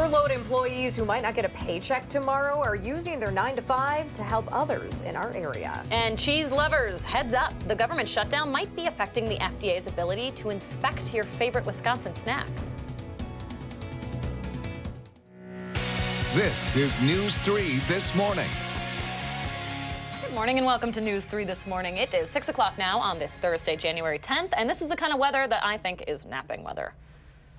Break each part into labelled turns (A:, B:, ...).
A: Furloughed employees who might not get a paycheck tomorrow are using their 9 to 5 to help others in our area.
B: And cheese lovers, heads up. The government shutdown might be affecting the FDA's ability to inspect your favorite Wisconsin snack.
C: This is News 3 This Morning.
B: Good morning and welcome to News 3 This Morning. It is 6 o'clock now on this Thursday, January 10th, and this is the kind of weather that I think is napping weather.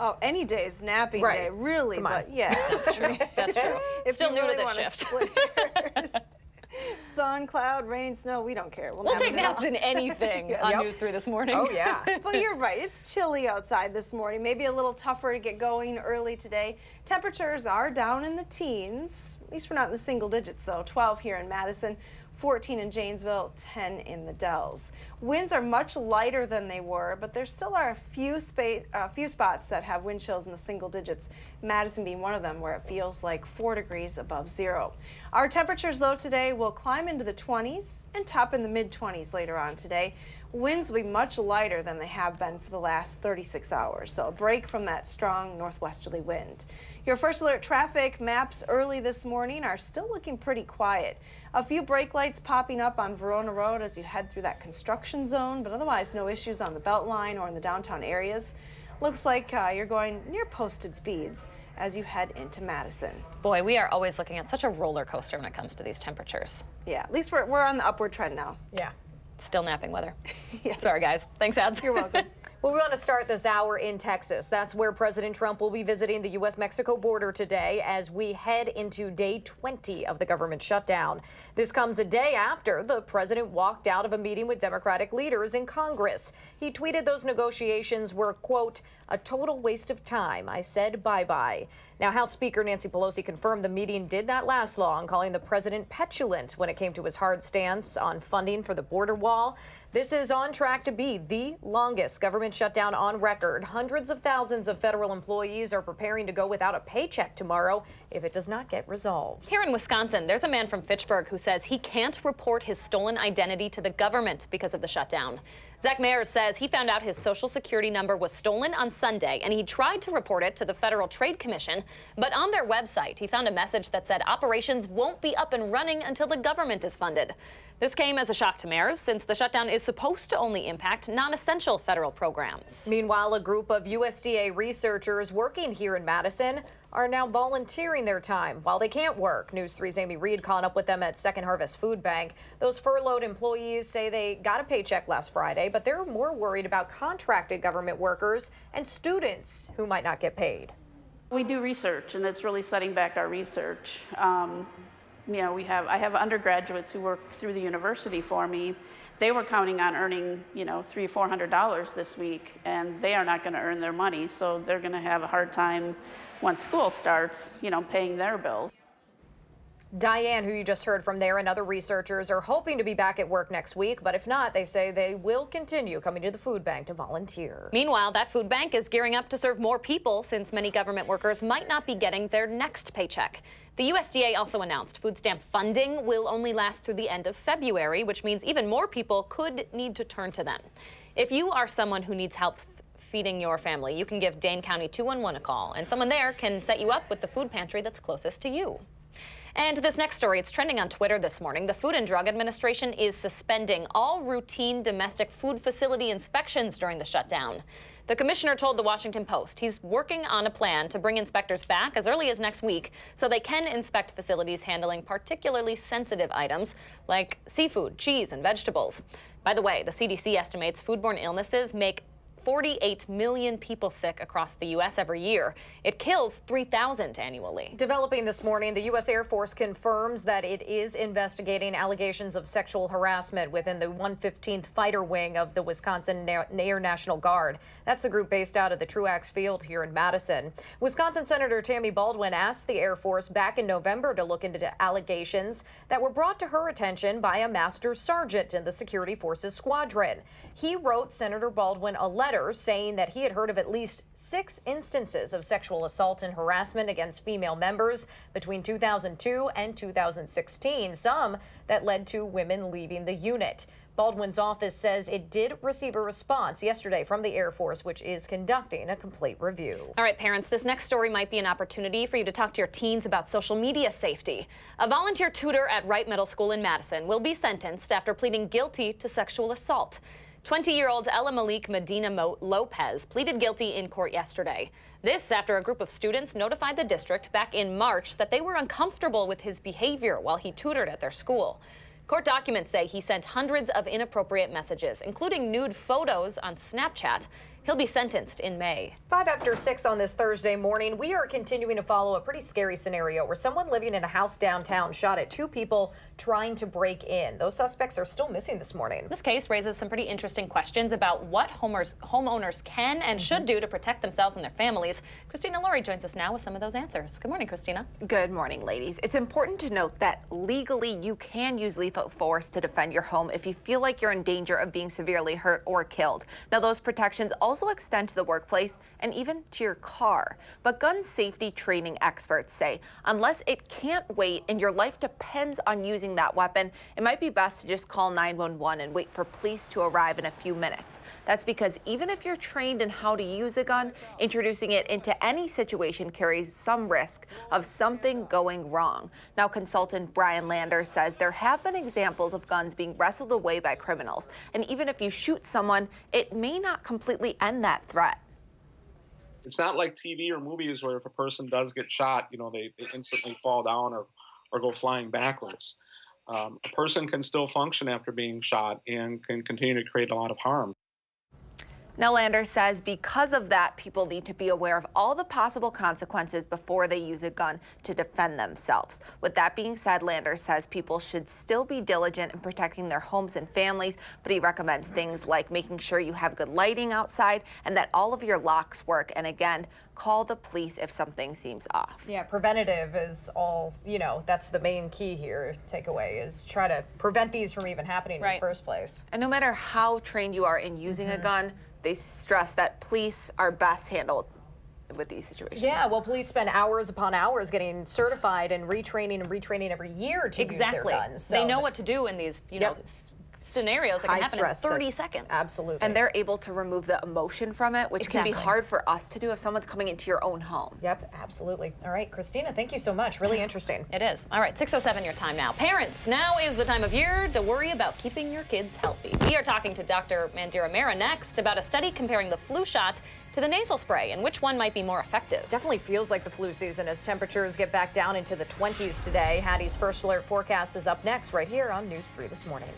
D: Oh, any day is napping day, really, but yeah.
B: That's true. That's true.
D: If
B: Still
D: you
B: new
D: really
B: to
D: want
B: this
D: to
B: shift.
D: split hairs, sun, cloud, rain, snow, we don't care.
B: We'll take naps in anything on News 3 This Morning.
A: Oh, yeah.
D: But you're right, it's chilly outside this morning, maybe a little tougher to get going early today. Temperatures are down in the teens, at least we're not in the single digits though. 12 here in Madison, 14 in Janesville, 10 in the Dells. Winds are much lighter than they were, but there still are a few spots that have wind chills in the single digits, Madison being one of them, where it feels like 4 degrees above zero. Our temperatures, though, today will climb into the 20s and top in the mid-20s later on today. Winds will be much lighter than they have been for the last 36 hours, so a break from that strong northwesterly wind. Your first alert traffic maps early this morning are still looking pretty quiet. A few brake lights popping up on Verona Road as you head through that construction zone, but otherwise no issues on the Beltline or in the downtown areas. Looks like you're going near posted speeds as you head into Madison.
B: Boy, we are always looking at such a roller coaster when it comes to these temperatures.
D: Yeah, at least we're on the upward trend now.
A: Yeah.
B: Still napping weather.
D: Yes.
B: Sorry, guys. Thanks, ads.
D: You're welcome.
A: Well, we want to start this hour in Texas. That's where President Trump will be visiting the U.S.-Mexico border today as we head into day 20 of the government shutdown. This comes a day after the president walked out of a meeting with Democratic leaders in Congress. He tweeted those negotiations were, quote, a total waste of time. I said bye-bye. Now, House Speaker Nancy Pelosi confirmed the meeting did not last long, calling the president petulant when it came to his hard stance on funding for the border wall. This is on track to be the longest government shutdown on record. Hundreds of thousands of federal employees are preparing to go without a paycheck tomorrow if it does not get resolved.
B: Here in Wisconsin, there's a man from Fitchburg who says he can't report his stolen identity to the government because of the shutdown. Zach Mayers says he found out his Social Security number was stolen on Sunday, and he tried to report it to the Federal Trade Commission, but on their website, he found a message that said operations won't be up and running until the government is funded. This came as a shock to Mayers, since the shutdown is supposed to only impact non-essential federal programs.
A: Meanwhile, a group of USDA researchers working here in Madison are now volunteering their time while they can't work. News 3's Amy Reed caught up with them at Second Harvest Food Bank. Those furloughed employees say they got a paycheck last Friday, but they're more worried about contracted government workers and students who might not get paid.
E: We do research, and it's really setting back our research. I have undergraduates who work through the university for me. They were counting on earning, $300-400 this week, and they are not going to earn their money, so they're going to have a hard time once school starts, paying their bills.
A: Diane, who you just heard from there, and other researchers are hoping to be back at work next week, but if not, they say they will continue coming to the food bank to volunteer.
B: Meanwhile, that food bank is gearing up to serve more people since many government workers might not be getting their next paycheck. The USDA also announced food stamp funding will only last through the end of February, which means even more people could need to turn to them. If you are someone who needs help feeding your family, you can give Dane County 211 a call, and someone there can set you up with the food pantry that's closest to you. And this next story, it's trending on Twitter this morning. The Food and Drug Administration is suspending all routine domestic food facility inspections during the shutdown. The commissioner told the Washington Post he's working on a plan to bring inspectors back as early as next week so they can inspect facilities handling particularly sensitive items like seafood, cheese, and vegetables. By the way, the CDC estimates foodborne illnesses make 48 million people sick across the U.S. every year. It kills 3,000 annually.
A: Developing this morning, the U.S. Air Force confirms that it is investigating allegations of sexual harassment within the 115th Fighter Wing of the Wisconsin Air National Guard. That's the group based out of the Truax Field here in Madison. Wisconsin Senator Tammy Baldwin asked the Air Force back in November to look into the allegations that were brought to her attention by a master sergeant in the Security Forces Squadron. He wrote Senator Baldwin a letter saying that he had heard of at least 6 instances of sexual assault and harassment against female members between 2002 and 2016, some that led to women leaving the unit. Baldwin's office says it did receive a response yesterday from the Air Force, which is conducting a complete review.
B: All right, parents, this next story might be an opportunity for you to talk to your teens about social media safety. A volunteer tutor at Wright Middle School in Madison will be sentenced after pleading guilty to sexual assault. 20-year-old Ella Malik Medina Lopez pleaded guilty in court yesterday. This after a group of students notified the district back in March that they were uncomfortable with his behavior while he tutored at their school. Court documents say he sent hundreds of inappropriate messages, including nude photos on Snapchat. He'll be sentenced in May.
A: 5 after 6 on this Thursday morning, we are continuing to follow a pretty scary scenario where someone living in a house downtown shot at 2 people trying to break in. Those suspects are still missing this morning.
B: This case raises some pretty interesting questions about what homeowners can and should do to protect themselves and their families. Christina Laurie joins us now with some of those answers. Good morning, Christina.
F: Good morning, ladies. It's important to note that legally you can use lethal force to defend your home if you feel like you're in danger of being severely hurt or killed. Now, those protections also extend to the workplace and even to your car. But gun safety training experts say unless it can't wait and your life depends on using that weapon, it might be best to just call 911 and wait for police to arrive in a few minutes. That's because even if you're trained in how to use a gun, introducing it into any situation carries some risk of something going wrong. Now, consultant Brian Lander says there have been examples of guns being wrestled away by criminals. And even if you shoot someone, it may not completely end that threat.
G: It's not like TV or movies where if a person does get shot, they instantly fall down or go flying backwards. A person can still function after being shot and can continue to create a lot of harm.
F: Now, Lander says because of that, people need to be aware of all the possible consequences before they use a gun to defend themselves. With that being said, Lander says people should still be diligent in protecting their homes and families, but he recommends things like making sure you have good lighting outside and that all of your locks work. And again, call the police if something seems off.
A: Yeah, preventative is all, that's the main key here. Takeaway is try to prevent these from even happening in the first place.
F: And no matter how trained you are in using a gun, they stress that police are best handled with these situations.
A: Yeah, well, police spend hours upon hours getting certified and retraining every year to use their guns. So
B: they know what to do in these, scenarios that can happen in 30 seconds.
A: Absolutely.
F: And they're able to remove the emotion from it, which can be hard for us to do if someone's coming into your own home.
A: Yep, absolutely. All right, Christina, thank you so much. Really interesting.
B: It is. All right, 6:07 your time now. Parents, now is the time of year to worry about keeping your kids healthy. We are talking to Dr. Mandira Mehra next about a study comparing the flu shot to the nasal spray and which one might be more effective.
A: Definitely feels like the flu season as temperatures get back down into the 20s today. Hattie's first alert forecast is up next right here on News 3 this morning.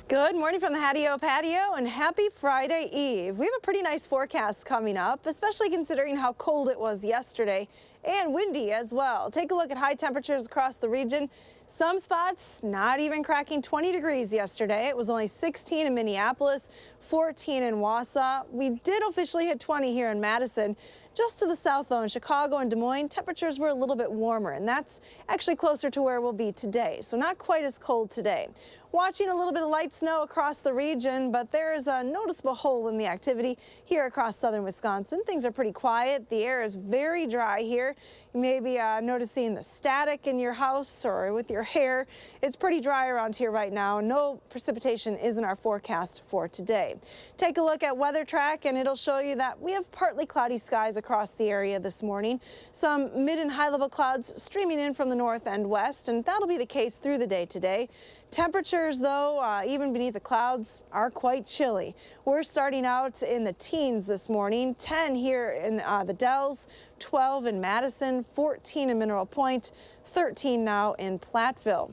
D: Good morning from the Hattie-O Patio and happy Friday Eve. We have a pretty nice forecast coming up, especially considering how cold it was yesterday and windy as well. Take a look at high temperatures across the region. Some spots not even cracking 20 degrees yesterday. It was only 16 in Minneapolis, 14 in Wausau. We did officially hit 20 here in Madison. Just to the south, though, in Chicago and Des Moines, temperatures were a little bit warmer, and that's actually closer to where we'll be today, so not quite as cold today. Watching a little bit of light snow across the region, but there is a noticeable hole in the activity here across southern Wisconsin. Things are pretty quiet. The air is very dry here. You may be noticing the static in your house or with your hair. It's pretty dry around here right now. No precipitation is in our forecast for today. Take a look at Weather Track, and it'll show you that we have partly cloudy skies across the area this morning. Some mid and high level clouds streaming in from the north and west, and that'll be the case through the day today. Temperatures, though, even beneath the clouds, are quite chilly. We're starting out in the teens this morning, 10 here in the Dells, 12 in Madison, 14 in Mineral Point, 13 now in Platteville.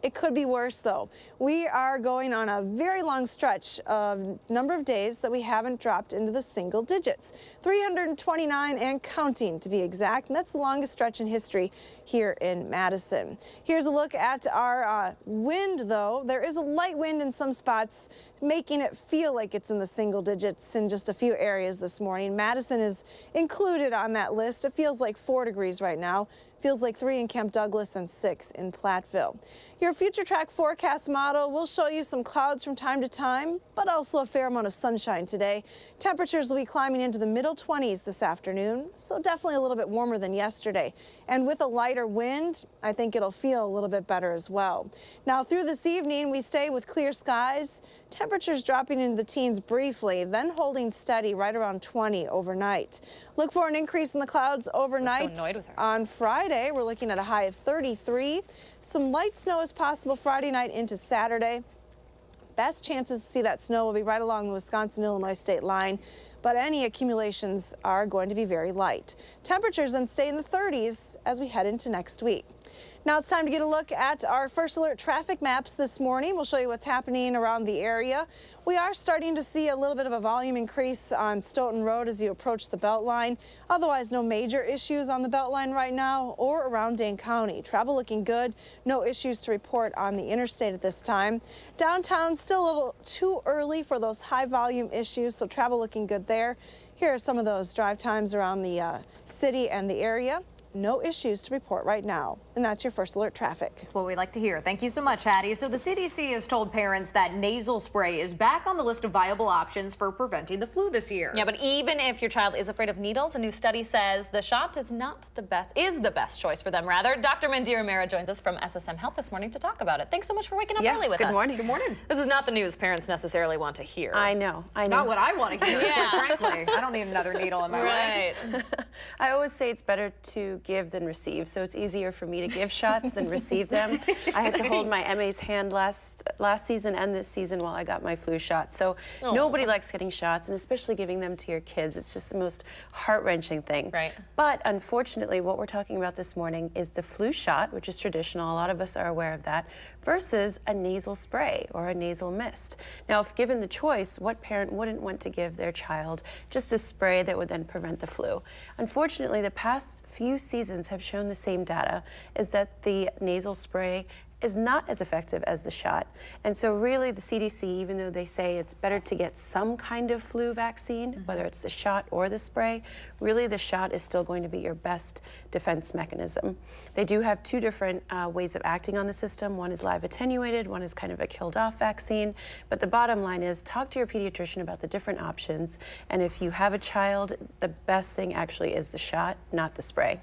D: It could be worse, though. We are going on a very long stretch of number of days that we haven't dropped into the single digits. 329 and counting, to be exact, and that's the longest stretch in history here in Madison. Here's a look at our wind, though. There is a light wind in some spots, making it feel like it's in the single digits in just a few areas this morning. Madison is included on that list. It feels like 4 degrees right now. Feels like 3 in Camp Douglas and 6 in Platteville. Your future track forecast model will show you some clouds from time to time, but also a fair amount of sunshine today. Temperatures will be climbing into the middle 20s this afternoon, so definitely a little bit warmer than yesterday. And with a lighter wind, I think it'll feel a little bit better as well. Now through this evening, we stay with clear skies. Temperatures dropping into the teens briefly, then holding steady right around 20 overnight. Look for an increase in the clouds overnight. On Friday, we're looking at a high of 33. Some light snow is possible Friday night into Saturday. Best chances to see that snow will be right along the Wisconsin-Illinois state line, but any accumulations are going to be very light. Temperatures then stay in the 30s as we head into next week. Now it's time to get a look at our First Alert traffic maps this morning. We'll show you what's happening around the area. We are starting to see a little bit of a volume increase on Stoughton Road as you approach the Beltline. Otherwise, no major issues on the Beltline right now or around Dane County. Travel looking good. No issues to report on the interstate at this time. Downtown still a little too early for those high volume issues, so travel looking good there. Here are some of those drive times around the city and the area. No issues to report right now. And that's your First Alert traffic.
A: That's what we like to hear. Thank you so much, Hattie. So the CDC has told parents that nasal spray is back on the list of viable options for preventing the flu this year.
B: Yeah, but even if your child is afraid of needles, a new study says the shot is the best choice for them, rather. Dr. Mandira Mera joins us from SSM Health this morning to talk about it. Thanks so much for waking up early with us.
F: Good morning.
A: Good morning.
B: This is not the news parents necessarily want to hear.
F: I know.
A: Not what I want to hear,
B: Yeah.
A: frankly. I don't need another needle in my leg.
B: Right.
H: I always say it's better to give than receive, so it's easier for me to give shots than receive them. I had to hold my MA's hand last season and this season while I got my flu shot. So nobody likes getting shots, and especially giving them to your kids. It's just the most heart-wrenching thing.
B: Right.
H: But unfortunately, what we're talking about this morning is the flu shot, which is traditional. A lot of us are aware of that, versus a nasal spray or a nasal mist. Now, if given the choice, what parent wouldn't want to give their child just a spray that would then prevent the flu? Unfortunately, the past few seasons have shown the same data, is that the nasal spray is not as effective as the shot. And so really the CDC, even though they say it's better to get some kind of flu vaccine, whether it's the shot or the spray, really the shot is still going to be your best defense mechanism. They do have two different ways of acting on the system. One is live attenuated, one is kind of a killed off vaccine. But the bottom line is talk to your pediatrician about the different options. And if you have a child, the best thing actually is the shot, not the spray.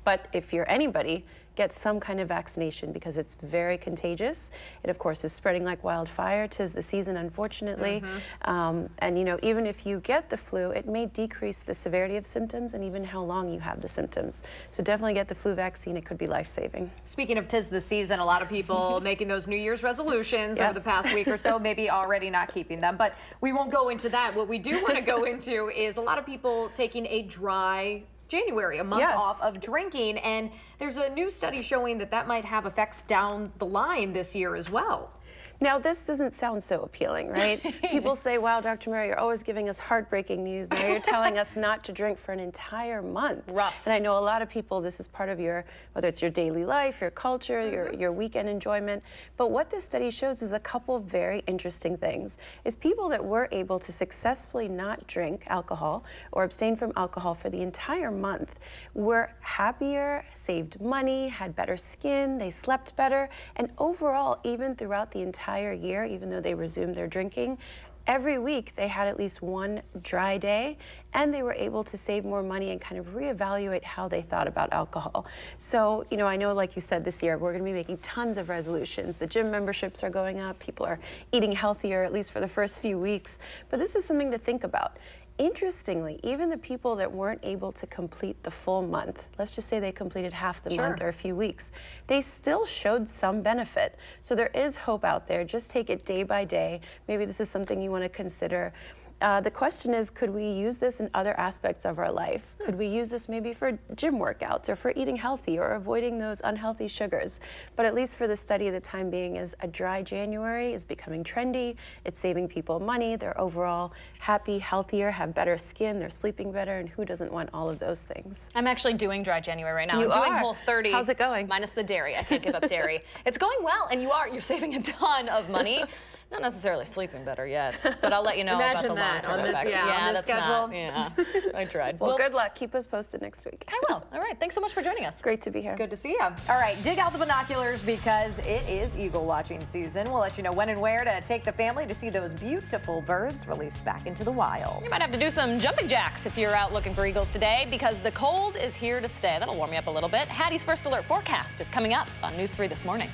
H: But if you're anybody, get some kind of vaccination because it's very contagious. It, of course, is spreading like wildfire. 'Tis the season, unfortunately. And, you know, even if you get the flu, it may decrease the severity of symptoms and even how long you have the symptoms. So definitely get the flu vaccine. It could be life-saving.
A: Speaking of 'tis the season, a lot of people making those New Year's resolutions over the past week or so, maybe already not keeping them. But we won't go into that. What we do want to go into is a lot of people taking a dry January, a month off of drinking, and there's a new study showing that that might have effects down the line this year as well.
H: Now, this doesn't sound so appealing, right? People say, wow, Dr. Murray, you're always giving us heartbreaking news. Now you're telling us not to drink for an entire month.
B: Rough.
H: And I know a lot of people, this is part of your, whether it's your daily life, your culture, your weekend enjoyment. But what this study shows is a couple of very interesting things. Is people that were able to successfully not drink alcohol or abstain from alcohol for the entire month were happier, saved money, had better skin, they slept better, and overall, even throughout the entire year, even though they resumed their drinking, every week they had at least one dry day, and they were able to save more money and kind of reevaluate how they thought about alcohol. So, you know, I know, like you said, this year we're going to be making tons of resolutions. The gym memberships are going up, people are eating healthier, at least for the first few weeks, but this is something to think about. Interestingly, even the people that weren't able to complete the full month, let's just say they completed half the month or a few weeks, they still showed some benefit. So there is hope out there. Just take it day by day. Maybe this is something you want to consider. The question is, could we use this in other aspects of our life? Could we use this maybe for gym workouts or for eating healthy or avoiding those unhealthy sugars? But at least for the study, the time being is a dry January is becoming trendy. It's saving people money. They're overall happy, healthier, have better skin. They're sleeping better. And who doesn't want all of those things?
B: I'm actually doing dry January right now.
H: You
B: I'm doing
H: are?
B: Whole30.
H: How's it going?
B: Minus the dairy. I can't give up dairy. It's going well, and you're saving a ton of money. Not necessarily sleeping better yet, but I'll let you know about the long-term
A: on this,
B: effects.
A: on this schedule.
B: I tried.
H: Well, good luck. Keep us posted next week.
B: I will. All right. Thanks so much for joining us.
H: Great to be here.
A: Good to see you. All right, dig out the binoculars because it is eagle watching season. We'll let you know when and where to take the family to see those beautiful birds released back into the wild.
B: You might have to do some jumping jacks if you're out looking for eagles today because the cold is here to stay. That'll warm you up a little bit. Hattie's First Alert forecast is coming up on News 3 this morning.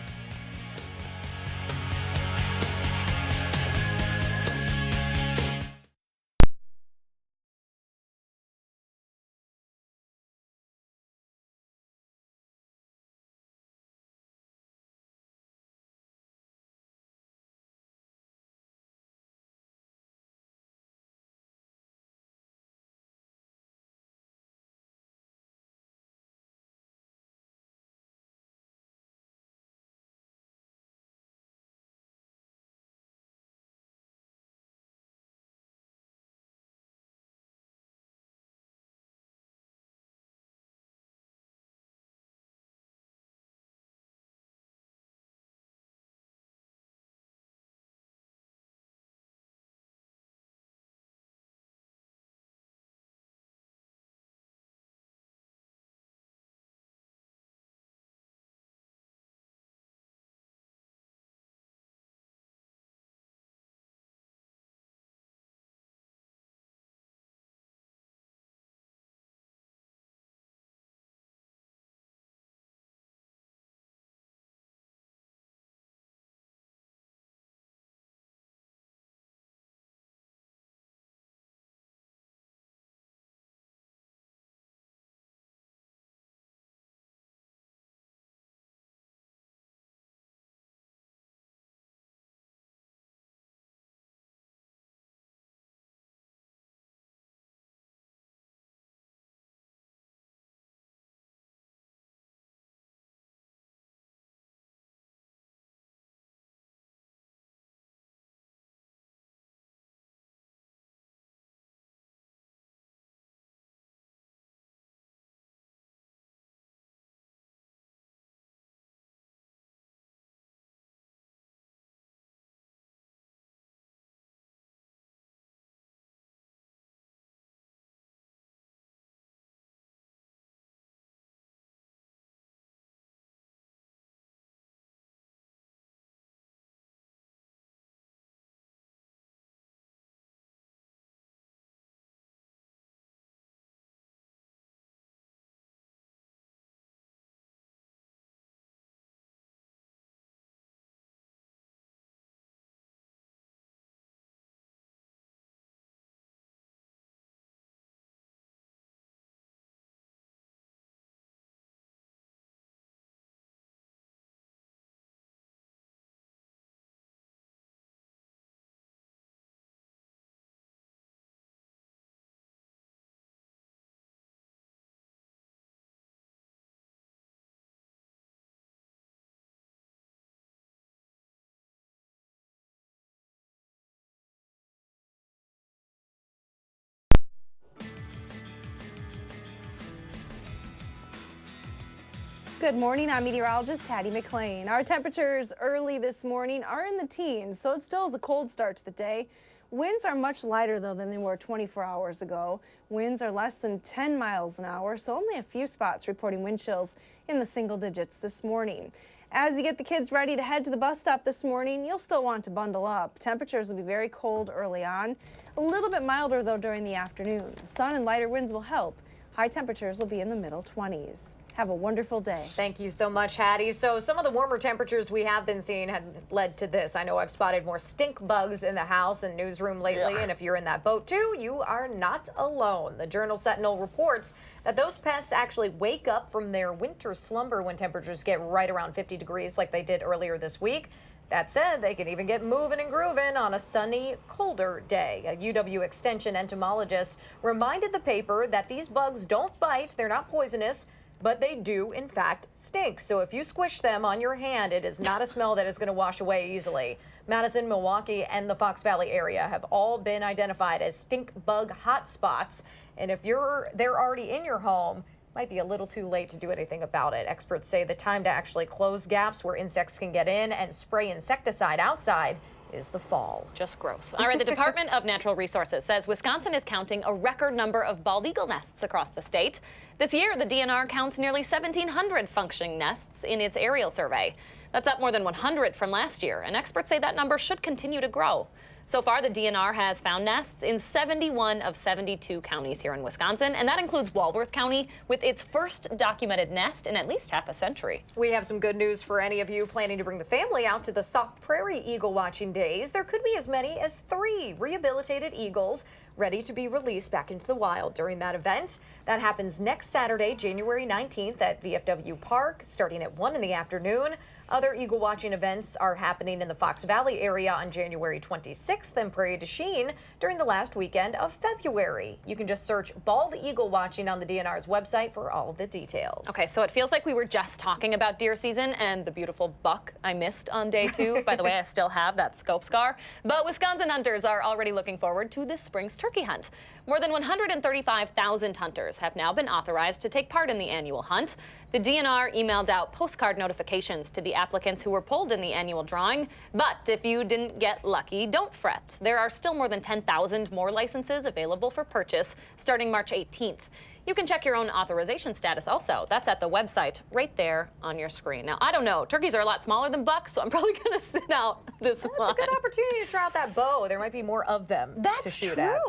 D: Good morning, I'm meteorologist Hattie McLean. Our temperatures early this morning are in the teens, so it still is a cold start to the day. Winds are much lighter, though, than they were 24 hours ago. Winds are less than 10 miles an hour, so only a few spots reporting wind chills in the single digits this morning. As you get the kids ready to head to the bus stop this morning, you'll still want to bundle up. Temperatures will be very cold early on, a little bit milder, though, during the afternoon. The sun and lighter winds will help. High temperatures will be in the middle 20s. Have a wonderful day.
A: Thank you so much, Hattie. So some of the warmer temperatures we have been seeing have led to this. I know I've spotted more stink bugs in the house and newsroom lately, and if you're in that boat too, you are not alone. The Journal Sentinel reports that those pests actually wake up from their winter slumber when temperatures get right around 50 degrees like they did earlier this week. That said, they can even get moving and grooving on a sunny, colder day. A UW Extension entomologist reminded the paper that these bugs don't bite, they're not poisonous, but they do, in fact, stink. So if you squish them on your hand, it is not a smell that is going to wash away easily. Madison, Milwaukee, and the Fox Valley area have all been identified as stink bug hotspots. And if they're already in your home, might be a little too late to do anything about it. Experts say the time to actually close gaps where insects can get in and spray insecticide outside is the fall.
B: Just gross. All right, the Department of Natural Resources says Wisconsin is counting a record number of bald eagle nests across the state. This year, the DNR counts nearly 1,700 functioning nests in its aerial survey. That's up more than 100 from last year, and experts say that number should continue to grow. So far, the DNR has found nests in 71 of 72 counties here in Wisconsin, and that includes Walworth County, with its first documented nest in at least half a century.
A: We have some good news for any of you planning to bring the family out to the Sauk Prairie Eagle watching days. There could be as many as 3 rehabilitated eagles ready to be released back into the wild during that event. That happens next Saturday, January 19th at VFW Park, starting at 1 in the afternoon. Other eagle watching events are happening in the Fox Valley area on January 26th and Prairie du Chien during the last weekend of February. You can just search bald eagle watching on the DNR's website for all the details.
B: Okay, so it feels like we were just talking about deer season and the beautiful buck I missed on day 2. By the way, I still have that scope scar. But Wisconsin hunters are already looking forward to this spring's turkey hunt. More than 135,000 hunters have now been authorized to take part in the annual hunt. The DNR emailed out postcard notifications to the applicants who were pulled in the annual drawing. But if you didn't get lucky, don't fret. There are still more than 10,000 more licenses available for purchase starting March 18th. You can check your own authorization status also. That's at the website right there on your screen. Now, I don't know. Turkeys are a lot smaller than bucks, so I'm probably going to sit out this one.
A: It's a good opportunity to try out that bow. There might be more of them to shoot at.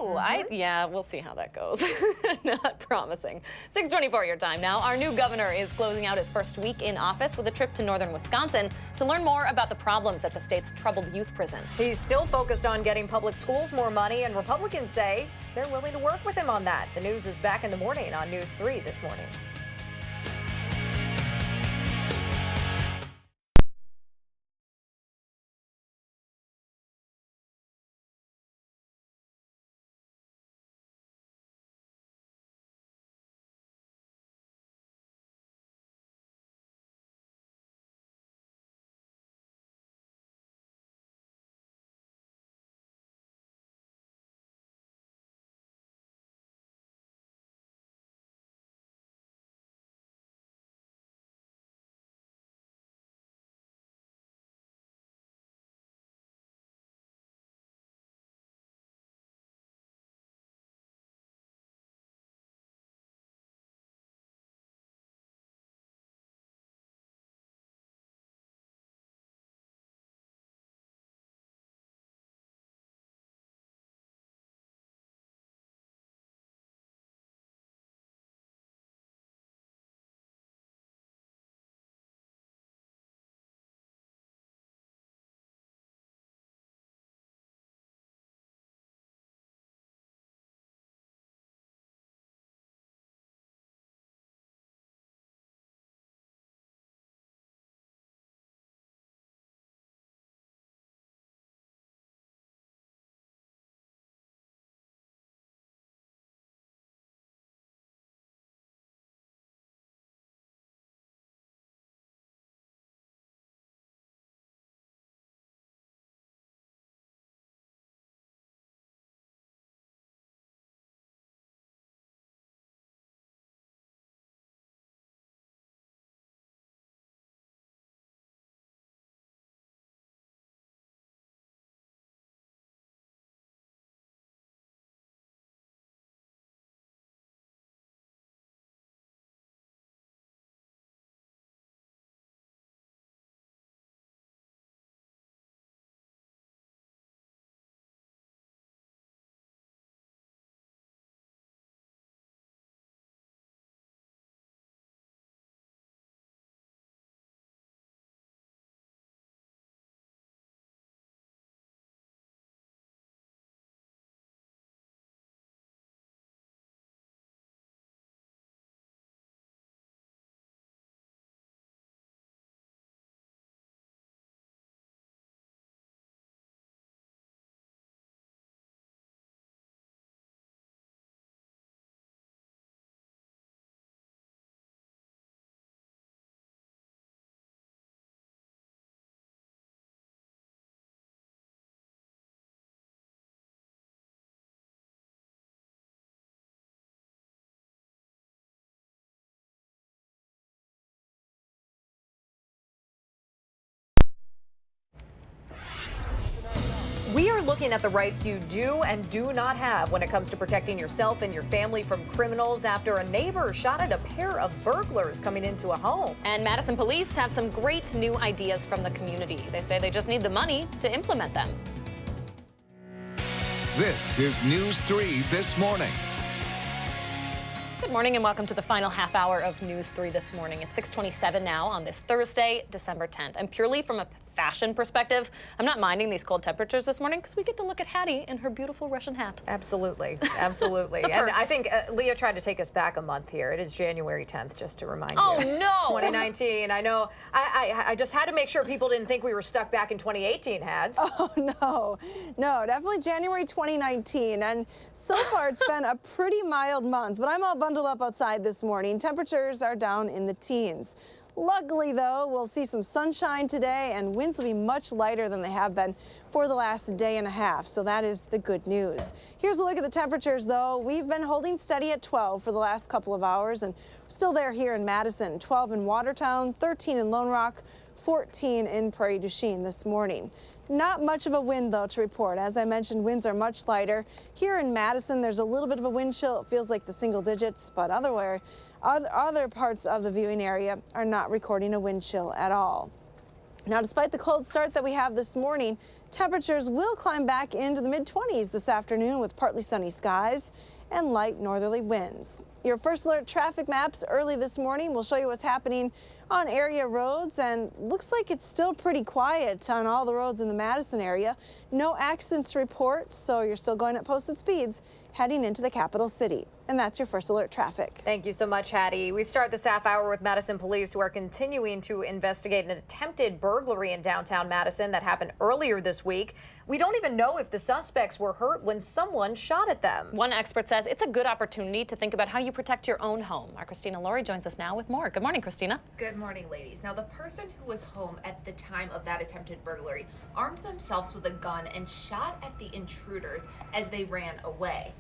B: Yeah, we'll see how that goes. Not promising. 6:24 your time now. Our new governor is closing out his first week in office with a trip to northern Wisconsin to learn more about the problems at the state's troubled youth prison.
A: He's still focused on getting public schools more money, and Republicans say they're willing to work with him on that. The news is back in the morning on News 3 this morning. looking at the rights you do and do not have when it comes to protecting yourself and your family from criminals after a neighbor shot at a pair of burglars coming into a home.
B: And Madison police have some great new ideas from the community. They say they just need the money to implement them.
C: This is News 3 This Morning.
B: Good morning and welcome to the final half hour of News 3 This Morning. It's 6:27 now on this Thursday, December 10th. And purely from a fashion perspective, I'm not minding these cold temperatures this morning because we get to look at Hattie in her beautiful Russian hat.
A: Absolutely. Absolutely. And I think Leah tried to take us back a month here. It is January 10th, just to remind you.
B: Oh, no.
A: 2019. I know. I just had to make sure people didn't think we were stuck back in 2018, Hads.
D: Oh, no, definitely January 2019. And so far it's been a pretty mild month, but I'm all bundled up outside this morning. Temperatures are down in the teens. Luckily, though, we'll see some sunshine today and winds will be much lighter than they have been for the last day and a half. So that is the good news. Here's a look at the temperatures, though. We've been holding steady at 12 for the last couple of hours, and we're still there here in Madison. 12 in Watertown, 13 in Lone Rock, 14 in Prairie du Chien this morning. Not much of a wind, though, to report. As I mentioned, winds are much lighter. Here in Madison, there's a little bit of a wind chill. It feels like the single digits, but other parts of the viewing area are not recording a wind chill at all. Now, despite the cold start that we have this morning, temperatures will climb back into the mid-20s this afternoon with partly sunny skies and light northerly winds. Your first alert traffic maps early this morning will show you what's happening on area roads, and looks like it's still pretty quiet on all the roads in the Madison area. No accidents to report, so you're still going at posted speeds heading into the capital city. And that's your first alert traffic.
A: Thank you so much, Hattie. We start this half hour with Madison police, who are continuing to investigate an attempted burglary in downtown Madison that happened earlier this week. We don't even know if the suspects were hurt when someone shot at them.
B: One expert says it's a good opportunity to think about how you protect your own home. Our Christina Laurie joins us now with more. Good morning, Christina.
I: Good morning, ladies. Now, the person who was home at the time of that attempted burglary armed themselves with a gun and shot at the intruders as they ran away.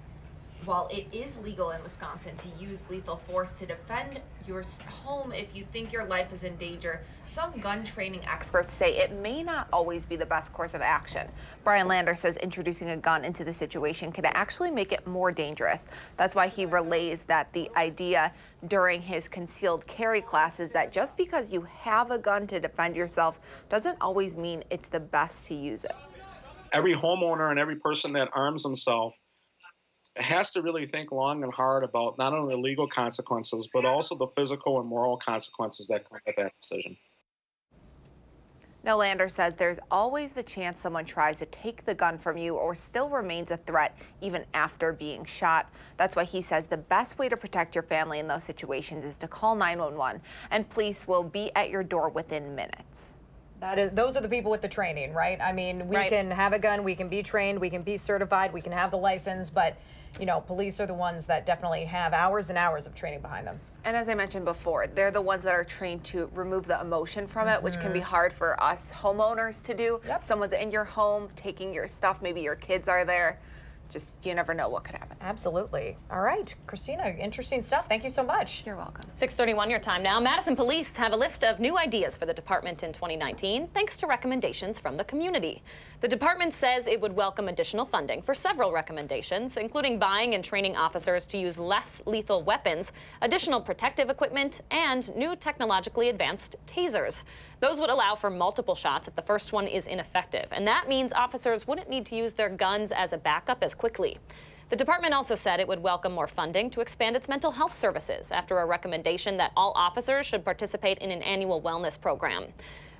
I: While it is legal in Wisconsin to use lethal force to defend your home if you think your life is in danger, some gun training
F: Experts say it may not always be the best course of action. Brian Lander says introducing a gun into the situation can actually make it more dangerous. That's why he relays that the idea during his concealed carry class is that just because you have a gun to defend yourself doesn't always mean it's the best to use it.
G: Every homeowner and every person that arms himself has to really think long and hard about not only the legal consequences, but also the physical and moral consequences that come with that decision.
F: Now, Lander says there's always the chance someone tries to take the gun from you or still remains a threat even after being shot. That's why he says the best way to protect your family in those situations is to call 911, and police will be at your door within minutes.
A: Those are the people with the training, right? I mean, we can have a gun, we can be trained, we can be certified, we can have the license, but you know, police are the ones that definitely have hours and hours of training behind them.
F: And as I mentioned before, they're the ones that are trained to remove the emotion from it, which can be hard for us homeowners to do.
A: Yep.
F: Someone's in your home taking your stuff, maybe your kids are there. Just, you never know what could happen.
A: Absolutely. All right, Christina, interesting stuff. Thank you so much.
F: You're welcome.
B: 6:31 your time now. Madison police have a list of new ideas for the department in 2019, thanks to recommendations from the community. The department says it would welcome additional funding for several recommendations, including buying and training officers to use less lethal weapons, additional protective equipment, and new technologically advanced tasers. Those would allow for multiple shots if the first one is ineffective, and that means officers wouldn't need to use their guns as a backup as quickly. The department also said it would welcome more funding to expand its mental health services after a recommendation that all officers should participate in an annual wellness program.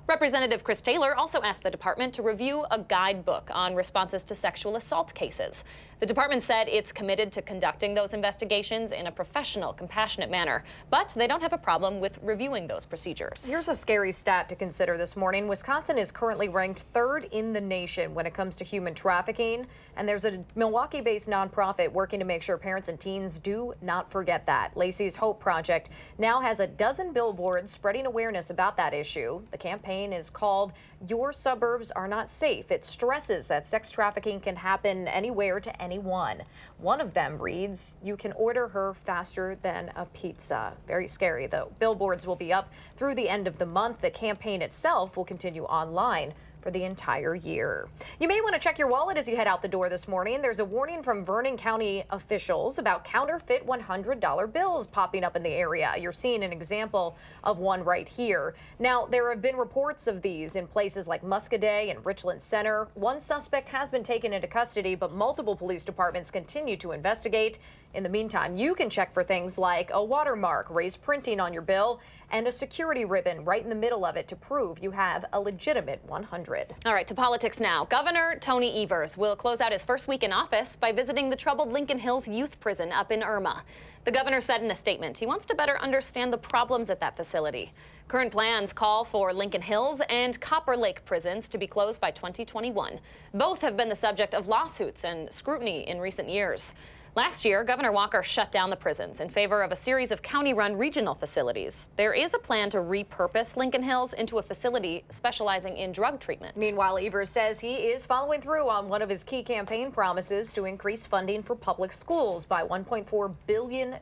B: Representative Chris Taylor also asked the department to review a guidebook on responses to sexual assault cases. The department said it's committed to conducting those investigations in a professional, compassionate manner, but they don't have a problem with reviewing those procedures.
A: Here's a scary stat to consider this morning. Wisconsin is currently ranked 3rd in the nation when it comes to human trafficking, and there's a Milwaukee-based nonprofit working to make sure parents and teens do not forget that. Lacey's Hope Project now has a dozen billboards spreading awareness about that issue. The campaign is called Your Suburbs Are Not Safe. It stresses that sex trafficking can happen anywhere to anyone. One of them reads, "You can order her faster than a pizza." Very scary, though. Billboards will be up through the end of the month. The campaign itself will continue online for the entire year. You may want to check your wallet as you head out the door this morning. There's a warning from Vernon County officials about counterfeit $100 bills popping up in the area. You're seeing an example of one right here. Now, there have been reports of these in places like Muscadet and Richland Center. One suspect has been taken into custody, but multiple police departments continue to investigate. In the meantime, you can check for things like a watermark, raised printing on your bill, and a security ribbon right in the middle of it to prove you have a legitimate 100.
B: All right, to politics now. Governor Tony Evers will close out his first week in office by visiting the troubled Lincoln Hills Youth Prison up in Irma. The governor said in a statement he wants to better understand the problems at that facility. Current plans call for Lincoln Hills and Copper Lake prisons to be closed by 2021. Both have been the subject of lawsuits and scrutiny in recent years. Last year, Governor Walker shut down the prisons in favor of a series of county-run regional facilities. There is a plan to repurpose Lincoln Hills into a facility specializing in drug treatment.
A: Meanwhile, Evers says he is following through on one of his key campaign promises to increase funding for public schools by $1.4 billion.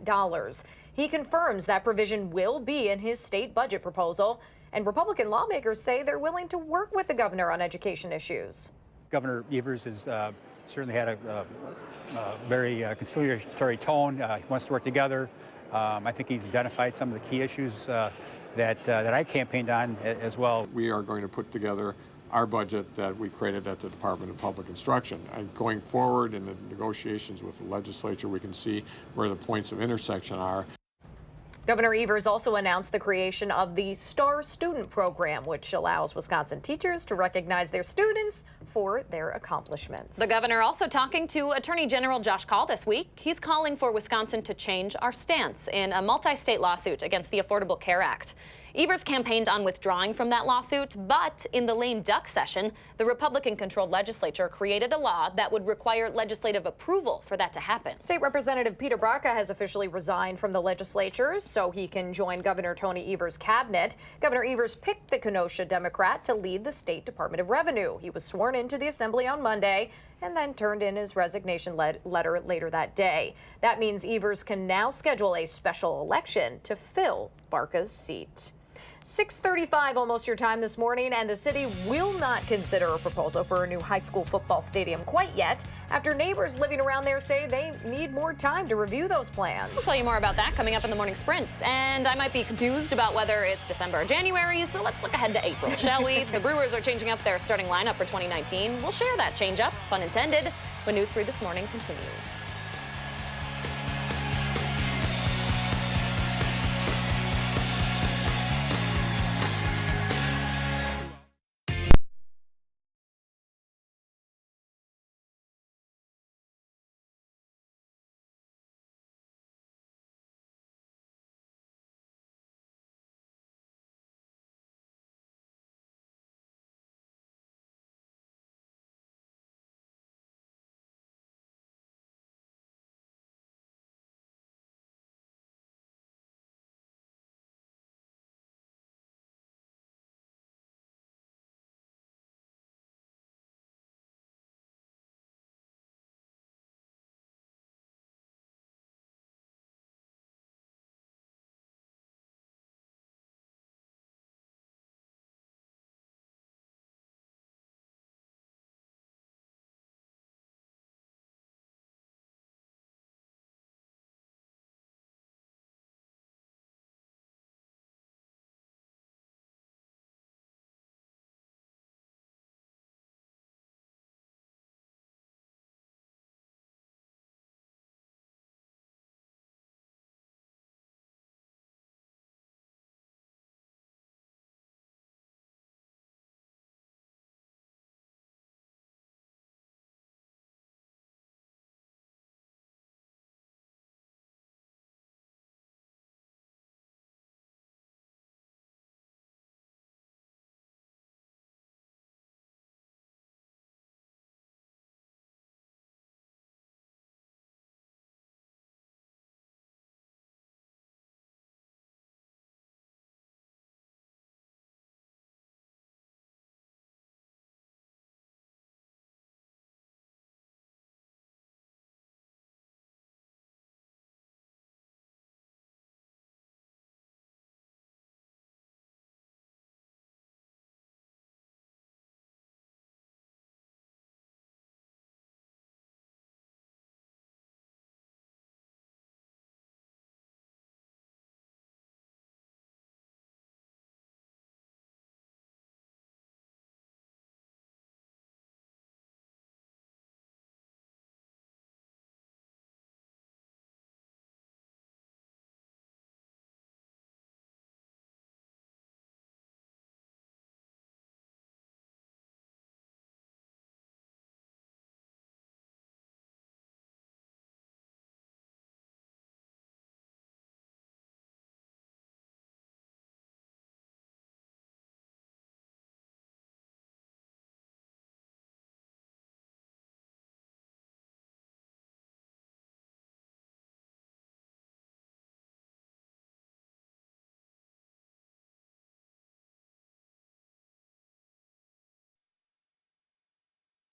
A: He confirms that provision will be in his state budget proposal, and Republican lawmakers say they're willing to work with the governor on education issues.
J: Governor Evers has certainly had a very conciliatory tone. He wants to work together. I think he's identified some of the key issues that I campaigned on as well.
K: We are going to put together our budget that we created at the Department of Public Instruction. Going forward in the negotiations with the legislature, we can see where the points of intersection are.
A: Governor Evers also announced the creation of the Star Student Program, which allows Wisconsin teachers to recognize their students for their accomplishments.
B: The governor also talking to Attorney General Josh Kaul this week. He's calling for Wisconsin to change our stance in a multi-state lawsuit against the Affordable Care Act. Evers campaigned on withdrawing from that lawsuit, but in the lame duck session, the Republican-controlled legislature created a law that would require legislative approval for that to happen.
A: State Representative Peter Braca has officially resigned from the legislature so he can join Governor Tony Evers' cabinet. Governor Evers picked the Kenosha Democrat to lead the State Department of Revenue. He was sworn into the Assembly on Monday and then turned in his resignation letter later that day. That means Evers can now schedule a special election to fill Braca's seat. 6:35, almost your time this morning, and the city will not consider a proposal for a new high school football stadium quite yet, after neighbors living around there say they need more time to review those plans.
B: We'll tell you more about that coming up in the morning sprint. And I might be confused about whether it's December or January, so let's look ahead to April, shall we? The Brewers are changing up their starting lineup for 2019. We'll share that change up, pun intended, when News 3 This Morning continues.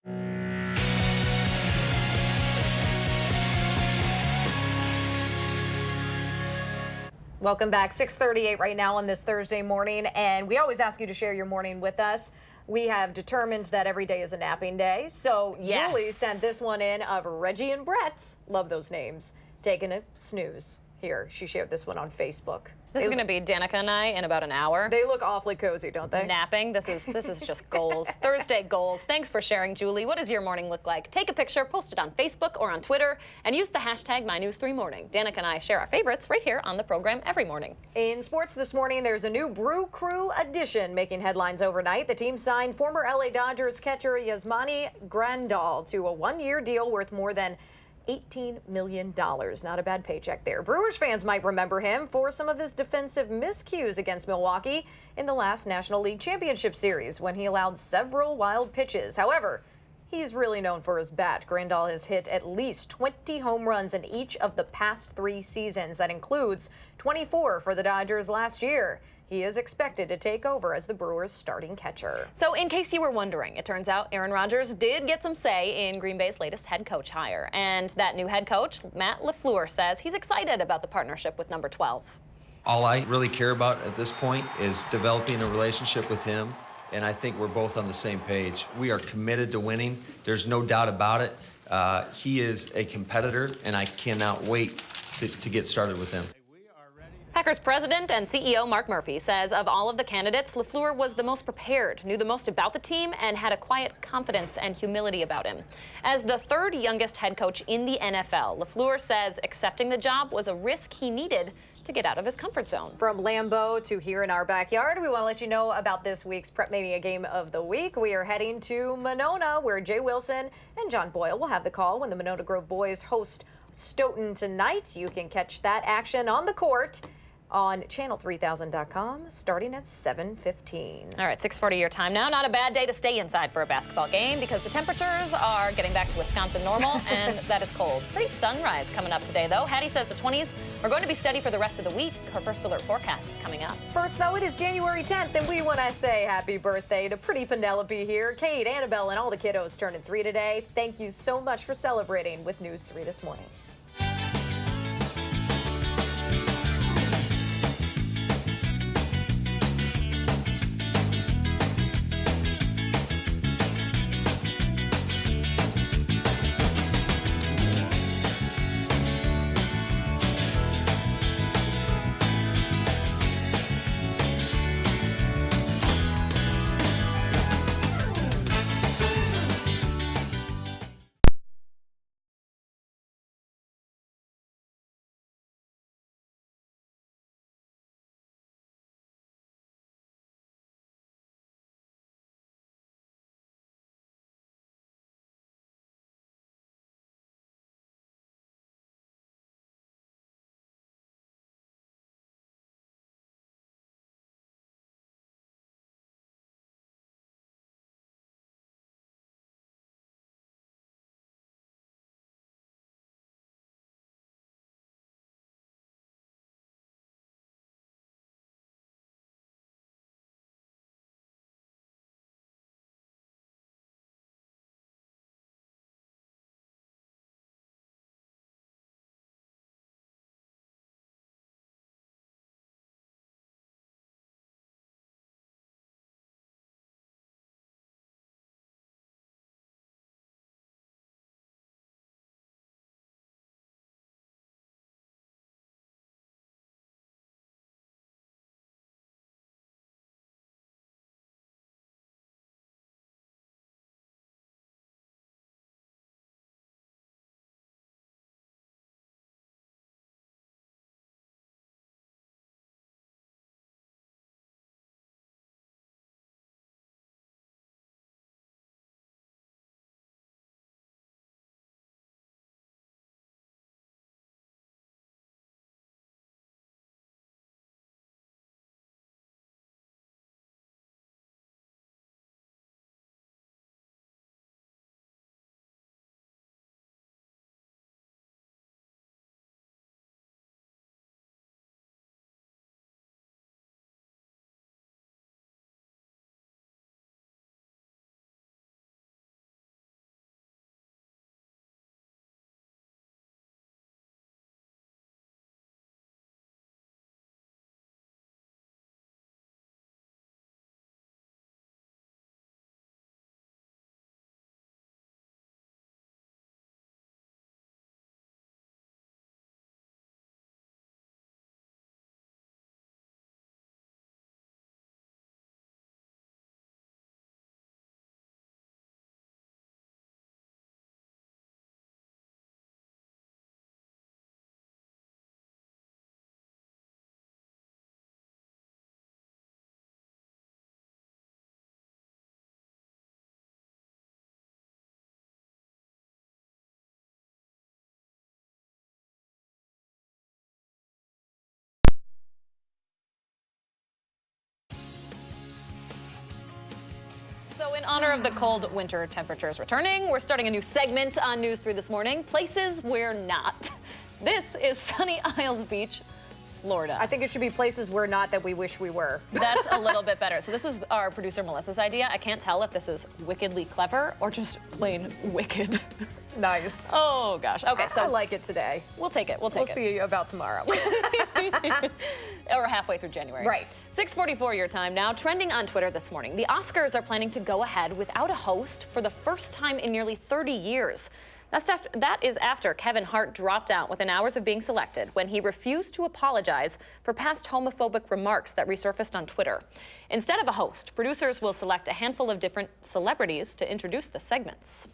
A: Welcome back. 6:38 right now on this Thursday morning, and we always ask you to share your morning with us. We have determined that every day is a napping day, so
B: Yes.
A: Julie sent this one in of Reggie and Brett. Love those names. Taking a snooze. Here, she shared this one on Facebook.
B: This is going to be Danica and I in about an hour.
A: They look awfully cozy, don't they?
B: Napping. This is just goals. Thursday goals. Thanks for sharing, Julie. What does your morning look like? Take a picture, post it on Facebook or on Twitter, and use the hashtag MyNews3Morning. Danica and I share our favorites right here on the program every morning.
A: In sports this morning, there's a new Brew Crew addition making headlines overnight. The team signed former LA Dodgers catcher Yasmani Grandal to a one-year deal worth more than $18 million. Not a bad paycheck there. Brewers fans might remember him for some of his defensive miscues against Milwaukee in the last National League Championship Series when he allowed several wild pitches. However, he's really known for his bat. Grandal has hit at least 20 home runs in each of the past 3 seasons. That includes 24 for the Dodgers last year. He is expected to take over as the Brewers' starting catcher.
B: So in case you were wondering, it turns out Aaron Rodgers did get some say in Green Bay's latest head coach hire. And that new head coach, Matt LaFleur, says he's excited about the partnership with number 12.
L: All I really care about at this point is developing a relationship with him, and I think we're both on the same page. We are committed to winning. There's no doubt about it. He is a competitor, and I cannot wait to get started with him.
B: Packers president and CEO Mark Murphy says of all of the candidates, LaFleur was the most prepared, knew the most about the team, and had a quiet confidence and humility about him. As the 3rd youngest head coach in the NFL, LaFleur says accepting the job was a risk he needed to get out of his comfort zone.
A: From Lambeau to here in our backyard, we want to let you know about this week's Prep Mania Game of the Week. We are heading to Monona, where Jay Wilson and John Boyle will have the call when the Monona Grove boys host Stoughton tonight. You can catch that action on the court on channel3000.com starting at 7:15.
B: All right, 6:40 your time now. Not a bad day to stay inside for a basketball game because the temperatures are getting back to Wisconsin normal, and that is cold. Pretty sunrise coming up today, though. Hattie says the 20s are going to be steady for the rest of the week. Her first alert forecast is coming up.
A: First, though, it is January 10th, and we want to say happy birthday to pretty Penelope here. Kate, Annabelle, and all the kiddos turning 3 today. Thank you so much for celebrating with News 3 this morning.
B: in honor of the cold winter temperatures returning, we're starting a new segment on News 3 this morning, Places We're Not. This is Sunny Isles Beach, Florida.
A: I think it should be places we're not that we wish we were.
B: That's a little bit better. So this is our producer Melissa's idea. I can't tell if this is wickedly clever or just plain wicked.
A: Nice.
B: Oh gosh. Okay, so
A: I like it today.
B: we'll take it. We'll
A: We'll see about tomorrow.
B: Or halfway through January.
A: Right.
B: 6:44 your time now. Trending on Twitter this morning. The Oscars are planning to go ahead without a host for the first time in nearly 30 years. That is after Kevin Hart dropped out within hours of being selected when he refused to apologize for past homophobic remarks that resurfaced on Twitter. Instead of a host, producers will select a handful of different celebrities to introduce the segments.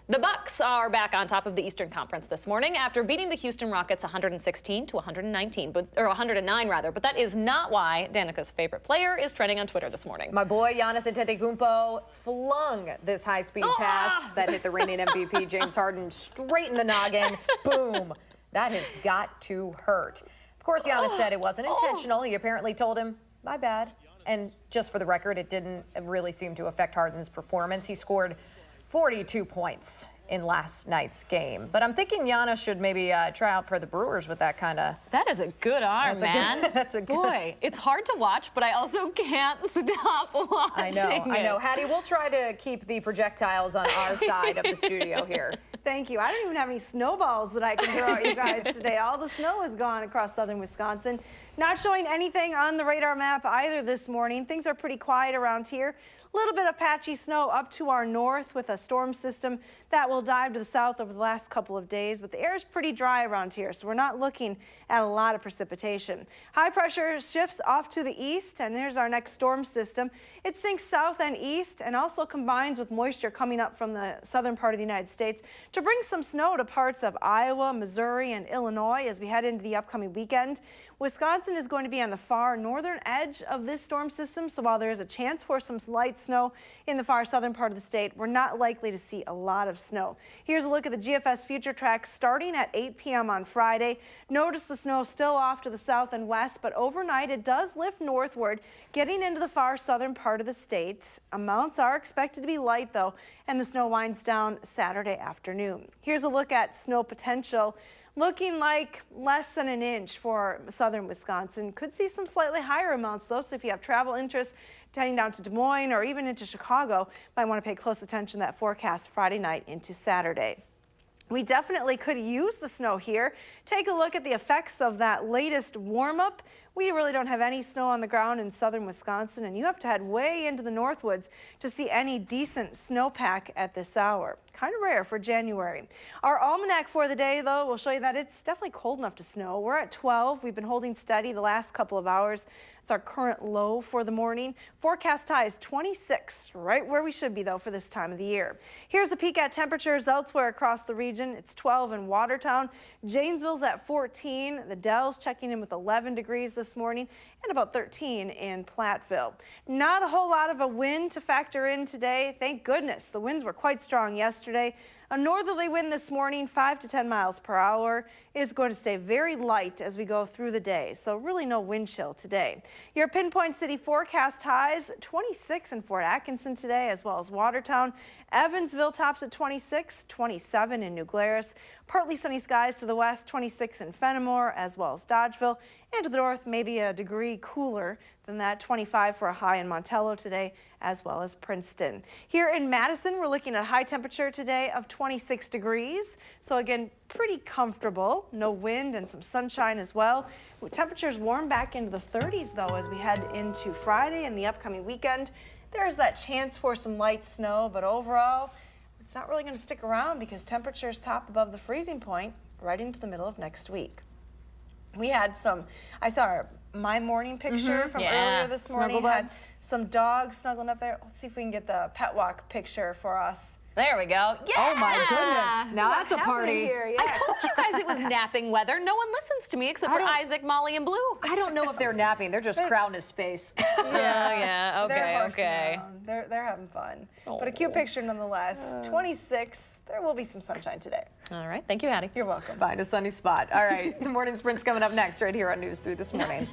B: The Bucks are back on top of the Eastern Conference this morning after beating the Houston Rockets 116 to 119, or 109 rather. But that is not why Danica's favorite player is trending on Twitter this morning.
A: My boy Giannis Antetokounmpo flung this high-speed pass that hit the reigning MVP James Harden straight in the noggin. Boom. That has got to hurt. Of course, Giannis said it wasn't intentional. He apparently told him, my bad. And just for the record, it didn't really seem to affect Harden's performance. He scored 42 points in last night's game. But I'm thinking Giannis should maybe try out for the Brewers with that kind of...
B: That is a good arm, man.
A: That's a good...
B: Boy, it's hard to watch, but I also can't stop watching
A: I know. Hattie, we'll try to keep the projectiles on our side of the studio here.
D: Thank you. I don't even have any snowballs that I can throw at you guys today. All the snow is gone across southern Wisconsin. Not showing anything on the radar map either this morning. Things are pretty quiet around here. A little bit of patchy snow up to our north with a storm system that will dive to the south over the last couple of days, but the air is pretty dry around here, so we're not looking at a lot of precipitation. High pressure shifts off to the east, and there's our next storm system. It sinks south and east and also combines with moisture coming up from the southern part of the United States to bring some snow to parts of Iowa, Missouri, and Illinois as we head into the upcoming weekend. Wisconsin is going to be on the far northern edge of this storm system, so while there is a chance for some light snow in the far southern part of the state, we're not likely to see a lot of snow. Here's a look at the GFS future track starting at 8 p.m. on Friday. Notice the snow still off to the south and west, but overnight it does lift northward, getting into the far southern part of the state. Amounts are expected to be light, though, and the snow winds down Saturday afternoon. Here's a look at snow potential. Looking like less than an inch for southern Wisconsin. Could see some slightly higher amounts, though, so if you have travel interest heading down to Des Moines or even into Chicago, might want to pay close attention to that forecast Friday night into Saturday. We definitely could use the snow here. Take a look at the effects of that latest warm-up. We really don't have any snow on the ground in southern Wisconsin, and you have to head way into the Northwoods to see any decent snowpack at this hour. Kind of rare for January. Our almanac for the day, though, will show you that it's definitely cold enough to snow. We're at 12. We've been holding steady the last couple of hours. It's our current low for the morning. Forecast high is 26, right where we should be, though, for this time of the year. Here's a peek at temperatures elsewhere across the region. It's 12 in Watertown. Janesville's at 14. The Dells checking in with 11 degrees this morning and about 13 in Platteville. Not a whole lot of a wind to factor in today. Thank goodness. The winds were quite strong yesterday. A northerly wind this morning, 5 to 10 miles per hour, is going to stay very light as we go through the day, so really no wind chill today. Your Pinpoint City forecast highs, 26 in Fort Atkinson today, as well as Watertown. Evansville tops at 26, 27 in New Glarus. Partly sunny skies to the west, 26 in Fenimore, as well as Dodgeville. And to the north, maybe a degree cooler than that, 25 for a high in Montello today, as well as Princeton. Here in Madison, we're looking at a high temperature today of 26 degrees. So again, pretty comfortable. No wind and some sunshine as well. Temperatures warm back into the 30s, though, as we head into Friday and the upcoming weekend. There's that chance for some light snow, but overall, it's not really going to stick around because temperatures top above the freezing point right into the middle of next week. We had some, I saw my morning picture from earlier this morning. Had some dogs snuggling up there. Let's see if we can get the pet walk picture for us.
B: There we go. Yeah.
A: Oh my goodness. Now that's a party.
D: Here? Yeah.
B: I told you guys it was napping weather. No one listens to me except for Isaac, Molly, and Blue.
A: I don't know if they're napping. They're just crowding his space.
B: Yeah.
D: They're
B: Okay.
D: They're having fun. But a cute picture nonetheless. 26. There will be some sunshine today.
B: All right. Thank you, Hattie.
D: You're welcome.
A: Find a sunny spot. All right. The morning sprint's coming up next right here on News 3 this morning.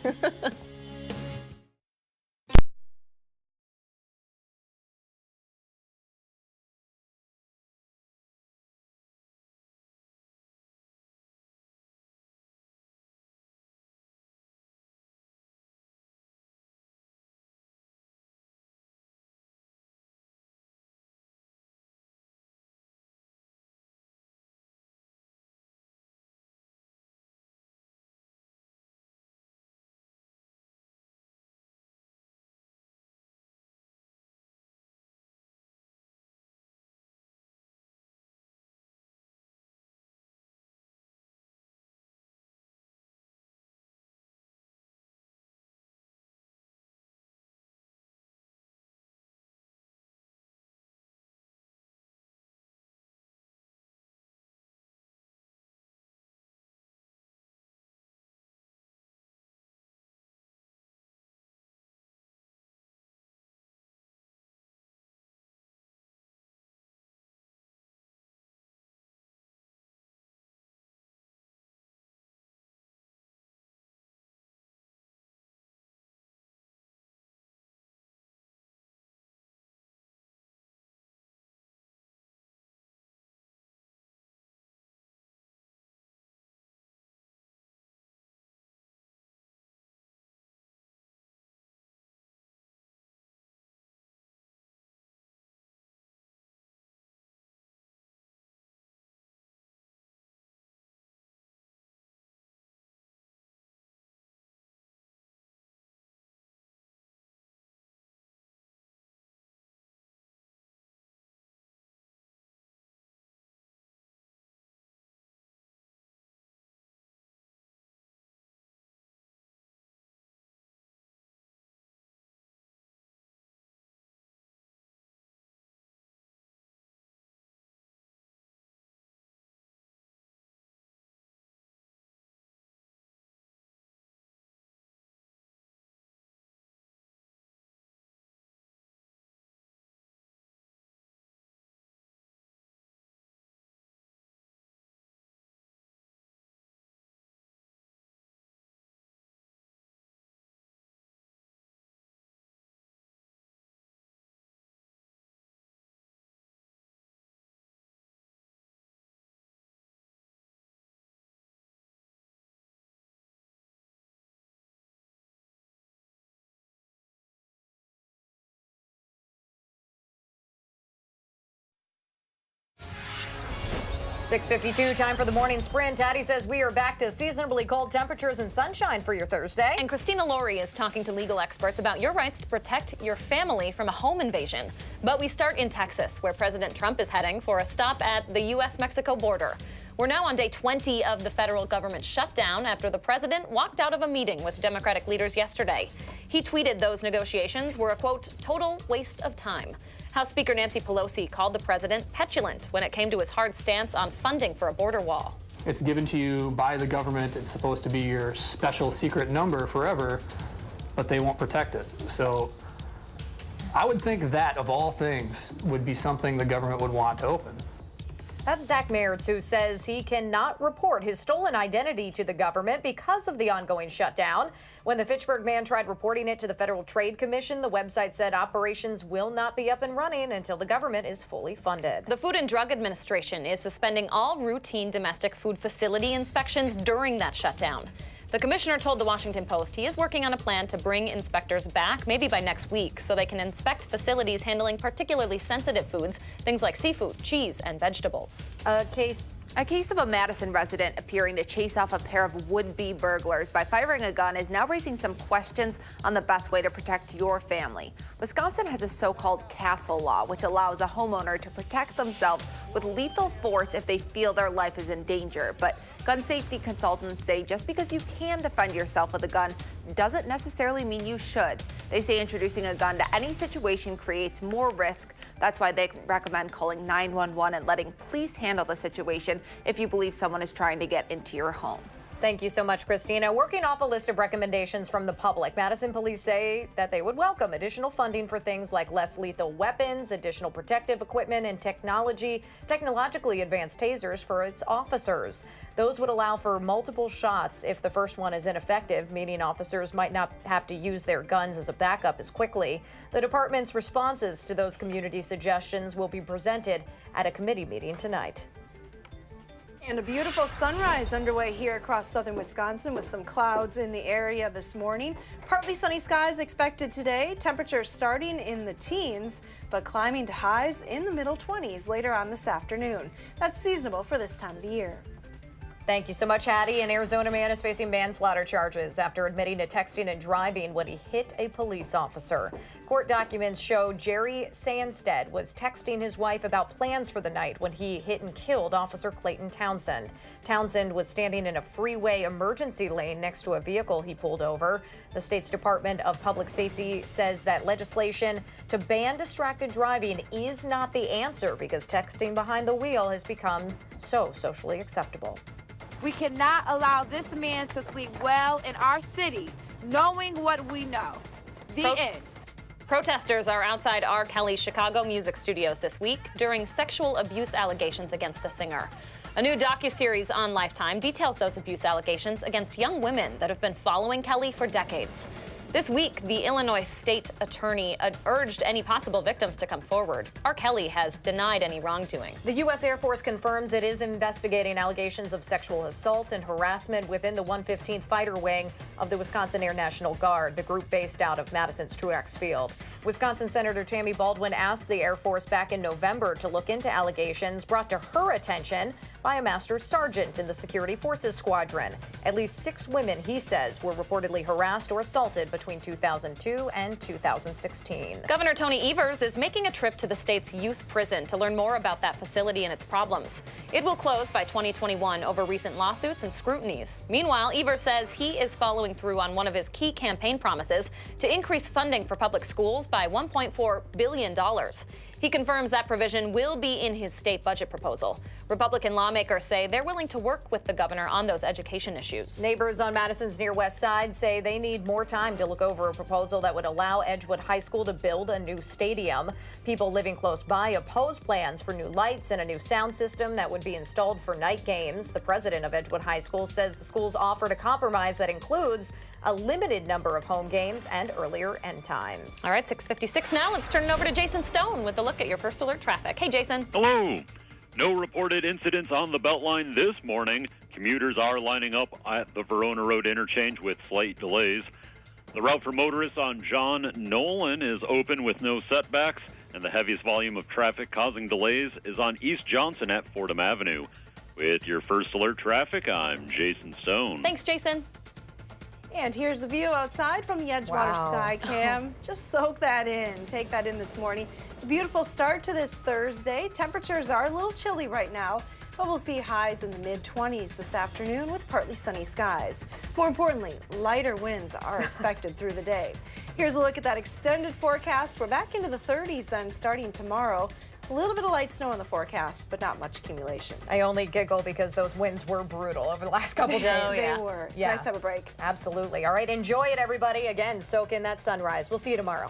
A: 6:52, time for the morning sprint. Addie says we are back to seasonably cold temperatures and sunshine for your Thursday.
B: And Christina Laurie is talking to legal experts about your rights to protect your family from a home invasion. But we start in Texas, where President Trump is heading for a stop at the U.S.-Mexico border. We're now on day 20 of the federal government shutdown after the president walked out of a meeting with Democratic leaders yesterday. He tweeted those negotiations were a, quote, total waste of time. House Speaker Nancy Pelosi called the president petulant when it came to his hard stance on funding for a border wall.
M: It's given to you by the government. It's supposed to be your special secret number forever, but they won't protect it. So I would think that, of all things, would be something the government would want to open.
A: That's Zach Mertz, who says he cannot report his stolen identity to the government because of the ongoing shutdown. When the Fitchburg man tried reporting it to the Federal Trade Commission, the website said operations will not be up and running until the government is fully funded.
B: The Food and Drug Administration is suspending all routine domestic food facility inspections during that shutdown. The commissioner told the Washington Post he is working on a plan to bring inspectors back, maybe by next week, so they can inspect facilities handling particularly sensitive foods, things like seafood, cheese, and vegetables.
F: A case of a Madison resident appearing to chase off a pair of would-be burglars by firing a gun is now raising some questions on the best way to protect your family. Wisconsin has a so-called castle law, which allows a homeowner to protect themselves with lethal force if they feel their life is in danger. But gun safety consultants say just because you can defend yourself with a gun doesn't necessarily mean you should. They say introducing a gun to any situation creates more risk. That's why they recommend calling 911 and letting police handle the situation if you believe someone is trying to get into your home.
A: Thank you so much, Christina. Working off a list of recommendations from the public, Madison police say that they would welcome additional funding for things like less lethal weapons, additional protective equipment, and technologically advanced tasers for its officers. Those would allow for multiple shots if the first one is ineffective, meaning officers might not have to use their guns as a backup as quickly. The department's responses to those community suggestions will be presented at a committee meeting tonight.
D: And a beautiful sunrise underway here across southern Wisconsin with some clouds in the area this morning. Partly sunny skies expected today. Temperatures starting in the teens, but climbing to highs in the middle 20s later on this afternoon. That's seasonable for this time of the year.
A: Thank you so much, Hattie. An Arizona man is facing manslaughter charges after admitting to texting and driving when he hit a police officer. Court documents show Jerry Sandstead was texting his wife about plans for the night when he hit and killed Officer Clayton Townsend. Townsend was standing in a freeway emergency lane next to a vehicle he pulled over. The state's Department of Public Safety says that legislation to ban distracted driving is not the answer because texting behind the wheel has become so socially acceptable.
N: We cannot allow this man to sleep well in our city, knowing what we know. The end.
B: Protesters are outside R. Kelly's Chicago music studios this week during sexual abuse allegations against the singer. A new docuseries on Lifetime details those abuse allegations against young women that have been following Kelly for decades. This week, the Illinois state attorney urged any possible victims to come forward. R. Kelly has denied any wrongdoing.
A: The U.S. Air Force confirms it is investigating allegations of sexual assault and harassment within the 115th Fighter Wing of the Wisconsin Air National Guard, the group based out of Madison's Truax Field. Wisconsin Senator Tammy Baldwin asked the Air Force back in November to look into allegations brought to her attention by a master sergeant in the Security Forces Squadron. At least 6 women, he says, were reportedly harassed or assaulted between 2002 and 2016.
B: Governor Tony Evers is making a trip to the state's youth prison to learn more about that facility and its problems. It will close by 2021 over recent lawsuits and scrutinies. Meanwhile, Evers says he is following through on one of his key campaign promises to increase funding for public schools by $1.4 billion. He confirms that provision will be in his state budget proposal. Republican lawmakers say they're willing to work with the governor on those education issues.
A: Neighbors on Madison's near west side say they need more time to look over a proposal that would allow Edgewood High School to build a new stadium. People living close by oppose plans for new lights and a new sound system that would be installed for night games. The president of Edgewood High School says the school's offered a compromise that includes a limited number of home games and earlier end times.
B: All right, 6:56 now. Let's turn it over to Jason Stone with a look at your First Alert traffic. Hey, Jason.
O: Hello. No reported incidents on the Beltline this morning. Commuters are lining up at the Verona Road interchange with slight delays. The route for motorists on John Nolan is open with no setbacks, and the heaviest volume of traffic causing delays is on East Johnson at Fordham Avenue. With your First Alert traffic, I'm Jason Stone.
B: Thanks, Jason.
D: And here's the view outside from the Edgewater Sky Cam. Just soak that in. Take that in this morning. It's a beautiful start to this Thursday. Temperatures are a little chilly right now, but we'll see highs in the mid-20s this afternoon with partly sunny skies. More importantly, lighter winds are expected through the day. Here's a look at that extended forecast. We're back into the 30s then starting tomorrow. A little bit of light snow in the forecast, but not much accumulation.
A: I only giggle because those winds were brutal over the last couple days.
D: They were. It's nice to have a break.
A: Absolutely. All right, enjoy it, everybody. Again, soak in that sunrise. We'll see you tomorrow.